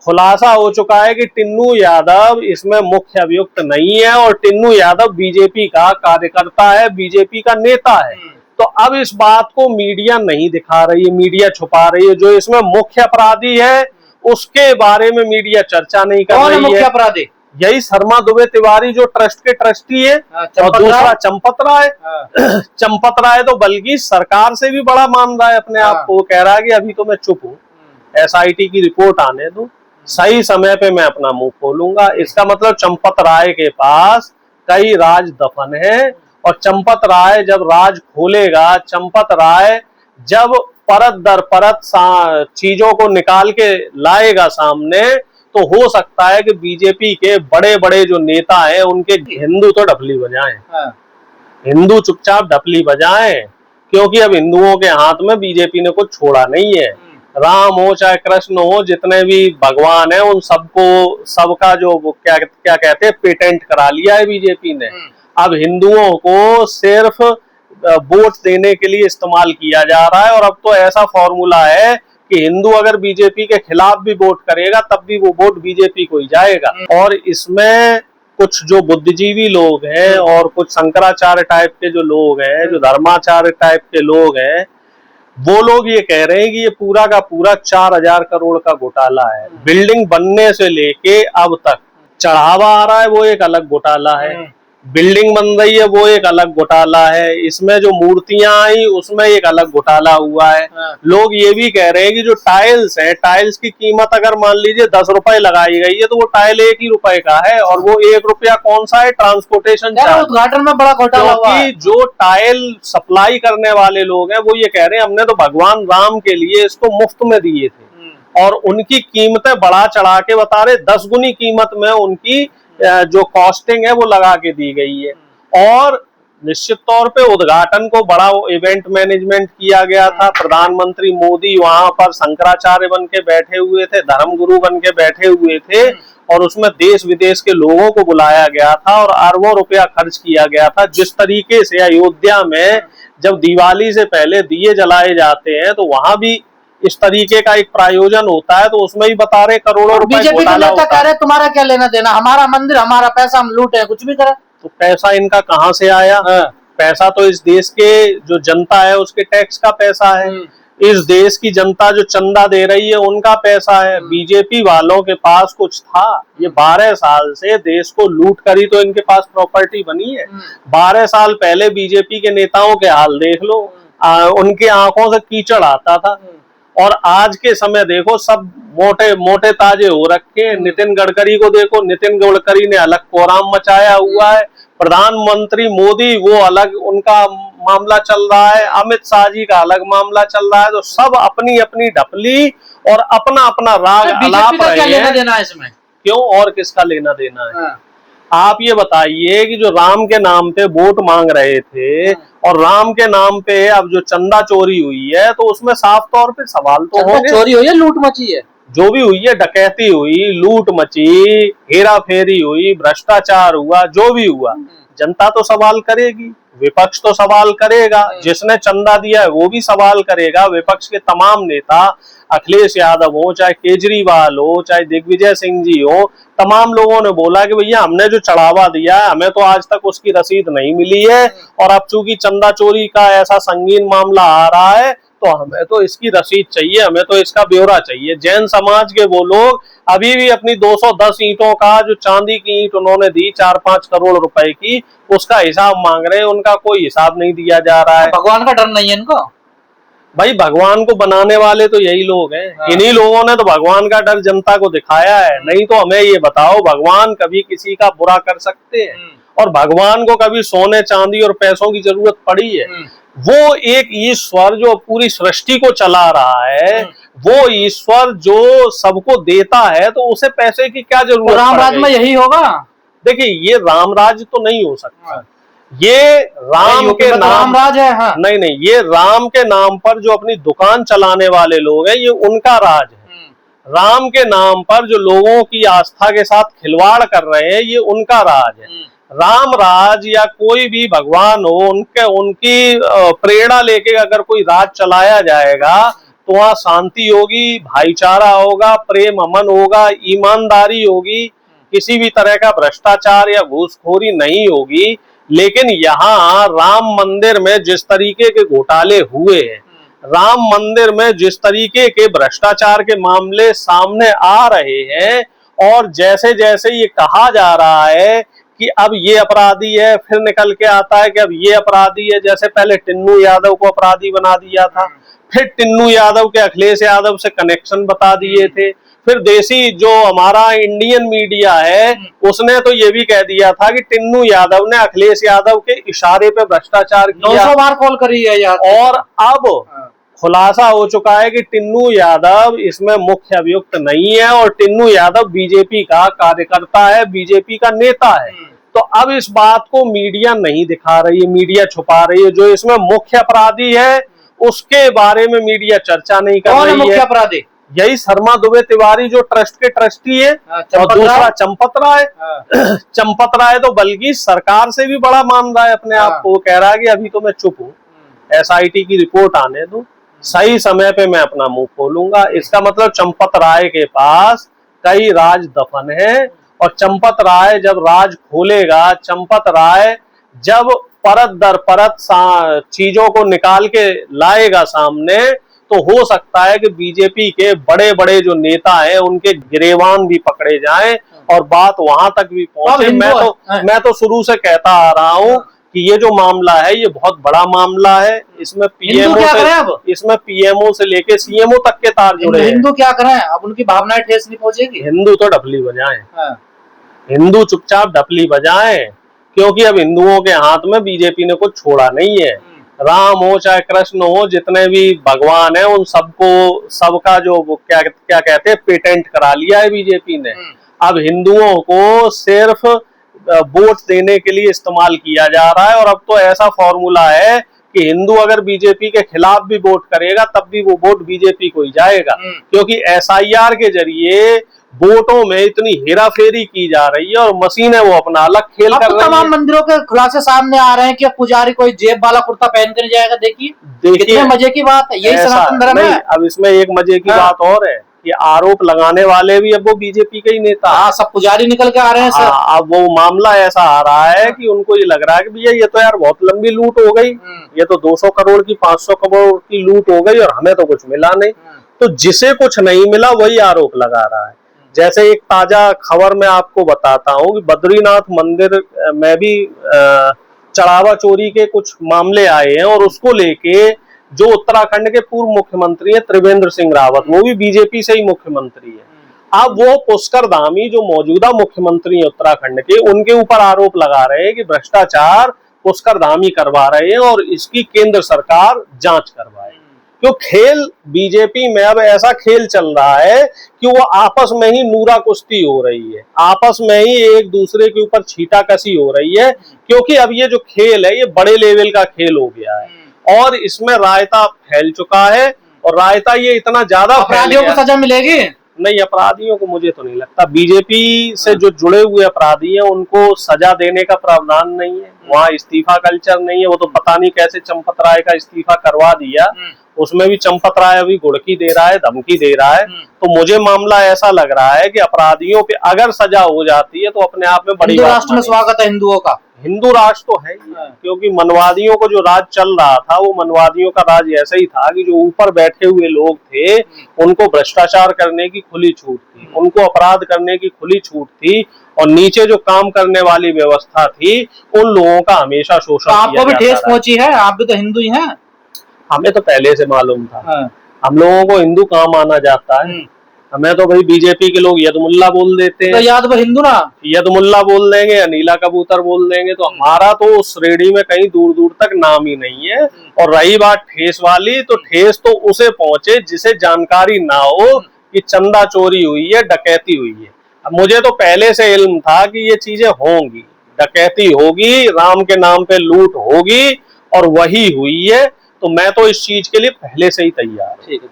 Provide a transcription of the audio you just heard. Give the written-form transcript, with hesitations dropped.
खुलासा हो चुका है कि टिन्नू यादव इसमें मुख्य अभियुक्त नहीं है और टिन्नू यादव बीजेपी का कार्यकर्ता है, बीजेपी का नेता है। तो अब इस बात को मीडिया नहीं दिखा रही है, मीडिया छुपा रही है। जो इसमें मुख्य अपराधी है उसके बारे में मीडिया चर्चा नहीं कर रही है। मुख्य अपराधी यही शर्मा दुबे तिवारी जो ट्रस्ट के ट्रस्टी है, और दूसरा चंपत राय। चंपत राय तो बल्कि सरकार से भी बड़ा मान रहा है अपने आप को, कह रहा है कि अभी तो मैं चुप हूँ, SIT की रिपोर्ट आने दो, सही समय पे मैं अपना मुंह खोलूंगा। इसका मतलब चंपत राय के पास कई राज दफन है, और चंपत राय जब राज खोलेगा, चंपत राय जब परत दर परत चीजों को निकाल के लाएगा सामने, तो हो सकता है कि बीजेपी के बड़े बड़े जो नेता हैं उनके हिंदू तो ढपली बजाएं, हिंदू चुपचाप ढपली बजाएं, क्योंकि अब हिंदुओं के हाथ में बीजेपी ने कुछ छोड़ा नहीं है। राम हो चाहे कृष्ण हो, जितने भी भगवान है उन सबको, सबका जो वो क्या कहते हैं, पेटेंट करा लिया है बीजेपी ने। अब हिंदुओं को सिर्फ वोट देने के लिए इस्तेमाल किया जा रहा है, और अब तो ऐसा फॉर्मूला है कि हिंदू अगर बीजेपी के खिलाफ भी वोट करेगा तब भी वो वोट बीजेपी को ही जाएगा। और इसमें कुछ जो बुद्धिजीवी लोग हैं और कुछ शंकराचार्य टाइप के जो लोग हैं, जो धर्माचार्य टाइप के लोग हैं, वो लोग ये कह रहे हैं कि ये पूरा का पूरा 4000 करोड़ का घोटाला है। बिल्डिंग बनने से लेके अब तक चढ़ावा आ रहा है, वो एक अलग घोटाला है। बिल्डिंग बन रही है, वो एक अलग घोटाला है। इसमें जो मूर्तियां आई उसमें एक अलग घोटाला हुआ है। लोग ये भी कह रहे हैं कि जो टाइल्स है, टाइल्स की कीमत अगर मान लीजिए 10 रुपए लगाई गई है, तो वो टाइल 1 ही रुपए का है, और वो 1 रुपया कौन सा है, ट्रांसपोर्टेशन चार्ज। उद्घाटन में बड़ा घोटाला हुआ है। जो टाइल सप्लाई करने वाले लोग हैं वो ये कह रहे हैं हमने तो भगवान राम के लिए इसको मुफ्त में दिए थे, और उनकी कीमतें बढ़ा चढ़ा के बता रहे 10 गुनी कीमत में उनकी जो कॉस्टिंग है वो लगा के दी गई है। और निश्चित तौर पे उद्घाटन को बड़ा इवेंट मैनेजमेंट किया गया था। प्रधानमंत्री मोदी वहां पर शंकराचार्य बन के बैठे हुए थे, धर्मगुरु बन के बैठे हुए थे, और उसमें देश विदेश के लोगों को बुलाया गया था और अरबों रुपया खर्च किया गया था। जिस तरीके से अयोध्या में जब दिवाली से पहले दिए जलाए जाते हैं तो वहां भी इस तरीके का एक प्रायोजन होता है, तो उसमें ही बता रहे करोड़ों रुपए घोटाला होता है। कह रहे तुम्हारा क्या लेना देना, हमारा मंदिर हमारा पैसा, हम लूटे कुछ भी करें। तो पैसा इनका कहाँ से आया? पैसा तो इस देश के जो जनता है उसके टैक्स का पैसा है। इस देश की जनता जो चंदा दे रही है उनका पैसा है। बीजेपी वालों के पास कुछ था? ये 12 साल से देश को लूट करी तो इनके पास प्रॉपर्टी बनी है। 12 साल पहले बीजेपी के नेताओं के हाल देख लो, उनकी आंखों से कीचड़ आता था, और आज के समय देखो सब मोटे मोटे ताजे हो रखे। नितिन गडकरी को देखो, नितिन गडकरी ने अलग कोहराम मचाया हुआ है। प्रधानमंत्री मोदी वो अलग उनका मामला चल रहा है, अमित शाह जी का अलग मामला चल रहा है। तो सब अपनी अपनी ढपली और अपना अपना राग अलाप रहे हैं। लेना देना इसमें क्यों, और किसका लेना देना है? आप ये बताइए कि जो राम के नाम पे वोट मांग रहे थे और राम के नाम पे अब जो चंदा चोरी हुई है, तो उसमें साफ तौर पे सवाल तो होंगे। चोरी हुई है, लूट मची है, जो भी हुई है, डकैती हुई, लूट मची, हेरा फेरी हुई, भ्रष्टाचार हुआ, जो भी हुआ, जनता तो सवाल करेगी, विपक्ष तो सवाल करेगा, जिसने चंदा दिया है वो भी सवाल करेगा। विपक्ष के तमाम नेता, अखिलेश यादव हो, चाहे केजरीवाल हो, चाहे दिग्विजय सिंह जी हो, तमाम लोगों ने बोला कि भैया हमने जो चढ़ावा दिया है हमें तो आज तक उसकी रसीद नहीं मिली है, और अब चूंकि चंदा चोरी का ऐसा संगीन मामला आ रहा है तो हमें तो इसकी रसीद चाहिए, हमें तो इसका ब्यौरा चाहिए। जैन समाज के वो लोग अभी भी अपनी 210 ईंटों का जो चांदी की ईंट उन्होंने दी 4-5 करोड़ रुपए की, उसका हिसाब मांग रहे हैं। उनका कोई हिसाब नहीं दिया जा रहा है। भगवान का डर नहीं है इनको? भाई भगवान को बनाने वाले तो यही लोग हैं। इन्हीं लोगों ने तो भगवान का डर जनता को दिखाया है। नहीं तो हमें ये बताओ, भगवान कभी किसी का बुरा कर सकते हैं? और भगवान को कभी सोने चांदी और पैसों की जरूरत पड़ी है? वो एक ईश्वर जो पूरी सृष्टि को चला रहा है, वो ईश्वर जो सबको देता है, तो उसे पैसे की क्या जरूरत? राम राज में यही होगा। देखिए, ये राम राज तो नहीं हो सकता। ये राम के नाम राज है। हाँ। नहीं, ये राम के नाम पर जो अपनी दुकान चलाने वाले लोग हैं, ये उनका राज है। राम के नाम पर जो लोगों की आस्था के साथ खिलवाड़ कर रहे हैं, ये उनका राज है। राम राज या कोई भी भगवान हो, उनकी प्रेरणा लेके अगर कोई राज चलाया जाएगा तो वहां शांति होगी, भाईचारा होगा, प्रेम अमन होगा, ईमानदारी होगी, किसी भी तरह का भ्रष्टाचार या घूसखोरी नहीं होगी। लेकिन यहाँ राम मंदिर में जिस तरीके के घोटाले हुए हैं, राम मंदिर में जिस तरीके के भ्रष्टाचार के मामले सामने आ रहे हैं, और जैसे जैसे ये कहा जा रहा है कि अब ये अपराधी है, फिर निकल के आता है कि अब ये अपराधी है। जैसे पहले टिन्नू यादव को अपराधी बना दिया था, फिर टिन्नू यादव के अखिलेश यादव से कनेक्शन बता दिए थे, फिर देसी जो हमारा इंडियन मीडिया है उसने तो ये भी कह दिया था कि टिन्नू यादव ने अखिलेश यादव के इशारे पे भ्रष्टाचार किया। 900 बार कॉल करी है यार। और अब खुलासा हो चुका है कि टिन्नू यादव इसमें मुख्य अभियुक्त नहीं है और टिन्नू यादव बीजेपी का कार्यकर्ता है, बीजेपी का नेता है। तो अब इस बात को मीडिया नहीं दिखा रही है, मीडिया छुपा रही है। जो इसमें मुख्य अपराधी है उसके बारे में मीडिया चर्चा नहीं कर रही है। मुख्य अपराधी यही शर्मा दुबे तिवारी जो ट्रस्ट के ट्रस्टी है, और दूसरा चंपत राय। चंपत राय तो बल्कि सरकार से भी बड़ा मान रहा है अपने आप को। कह रहा है कि अभी तो मैं चुप हूँ, SIT की रिपोर्ट आने दो, सही समय पे मैं अपना मुंह खोलूंगा। इसका मतलब चंपत राय के पास कई राज दफन है, और चंपत राय जब राज खोलेगा, चंपत राय जब परत दर परत चीजों को निकाल के लाएगा सामने, तो हो सकता है कि बीजेपी के बड़े बड़े जो नेता हैं उनके गिरेबान भी पकड़े जाएं और बात वहां तक भी पहुंचे। मैं तो शुरू से कहता आ रहा हूं कि ये जो मामला है ये बहुत बड़ा मामला है। इसमें पीएमओ से लेके CMO तक के तार जुड़े हैं। हिंदू क्या करें? अब उनकी भावनाएं ठेस नहीं पहुंचेगी। हिंदू तो डफली बजाएं, हिंदू चुपचाप डफली बजाएं, क्योंकि अब हिंदुओं के हाथ में बीजेपी ने कुछ छोड़ा नहीं है। राम हो चाहे कृष्ण हो, जितने भी भगवान है उन सबका जो क्या कहते हैं पेटेंट करा लिया है बीजेपी ने। अब हिंदुओं को सिर्फ वोट देने के लिए इस्तेमाल किया जा रहा है। और अब तो ऐसा फॉर्मूला है कि हिंदू अगर बीजेपी के खिलाफ भी वोट करेगा तब भी वो वोट बीजेपी को ही जाएगा, क्योंकि SIR के जरिए वोटों में इतनी हेराफेरी की जा रही है और मशीनें वो अपना अलग खेल कर रही है। तमाम मंदिरों के खुलासे सामने आ रहे हैं कि अब पुजारी कोई जेब वाला कुर्ता पहन कर जाएगा। देखिए कितने मजे की बात है, यही सनातन धर्म है। अब इसमें एक मजे की बात और है कि आरोप लगाने वाले भी अब वो बीजेपी के ही नेता। सब पुजारी निकल के आ रहे हैं सर। अब वो मामला ऐसा आ रहा है कि उनको ये लग रहा है कि भैया ये तो यार बहुत लंबी लूट हो गई, ये तो 200 करोड़ की 500 करोड़ की लूट हो गई और हमें तो कुछ मिला नहीं। तो जिसे कुछ नहीं मिला वही आरोप लगा रहा है। जैसे एक ताजा खबर मैं आपको बताता हूँ कि बद्रीनाथ मंदिर में भी चढ़ावा चोरी के कुछ मामले आए हैं, और उसको लेके जो उत्तराखंड के पूर्व मुख्यमंत्री हैं त्रिवेंद्र सिंह रावत, वो भी बीजेपी से ही मुख्यमंत्री है। अब वो पुष्कर धामी जो मौजूदा मुख्यमंत्री है उत्तराखंड के, उनके ऊपर आरोप लगा रहे हैं कि भ्रष्टाचार पुष्कर धामी करवा रहे हैं और इसकी केंद्र सरकार जांच करवाए। क्यों खेल बीजेपी में अब ऐसा खेल चल रहा है कि वो आपस में ही नूरा कुश्ती हो रही है, आपस में ही एक दूसरे के ऊपर छींटाकशी हो रही है, क्योंकि अब ये जो खेल है ये बड़े लेवल का खेल हो गया है और इसमें रायता फैल चुका है। और रायता ये इतना ज्यादा अपराधियों को सजा मिलेगी? नहीं, अपराधियों को मुझे तो नहीं लगता। बीजेपी से जो जुड़े हुए अपराधी हैं उनको सजा देने का प्रावधान नहीं है, वहाँ इस्तीफा कल्चर नहीं है। वो तो पता नहीं कैसे चंपत राय का इस्तीफा करवा दिया, उसमें भी चंपत राय अभी गुड़की दे रहा है, धमकी दे रहा है। तो मुझे मामला ऐसा लग रहा है कि अपराधियों पे अगर सजा हो जाती है तो अपने आप में बड़ी राष्ट्र में स्वागत है हिंदुओं का। हिंदू राज तो है ही, क्योंकि मनवादियों को जो राज चल रहा था वो मनवादियों का राज ऐसा ही था कि जो ऊपर बैठे हुए लोग थे उनको भ्रष्टाचार करने की खुली छूट थी, उनको अपराध करने की खुली छूट थी, और नीचे जो काम करने वाली व्यवस्था थी उन लोगों का हमेशा शोषण किया जाता था। आपको भी ठेस पहुंची है? आप भी तो हिंदू ही हैं। हमें तो पहले से मालूम था। हम लोगों को हिंदू कहाँ माना जाता है? हमें तो भाई बीजेपी के लोग यदमुल्ला बोल देते हैं। तो याद वो हिंदू ना, यदमुल्ला बोल देंगे या नीला कबूतर बोल देंगे, तो हमारा तो उस श्रेणी में कहीं दूर दूर तक नाम ही नहीं है। और रही बात ठेस वाली, तो ठेस तो उसे पहुंचे जिसे जानकारी ना हो कि चंदा चोरी हुई है, डकैती हुई है। अब मुझे तो पहले से इल्म था कि ये चीजें होंगी, डकैती होगी, राम के नाम पे लूट होगी, और वही हुई है। तो मैं तो इस चीज के लिए पहले से ही तैयार हूँ।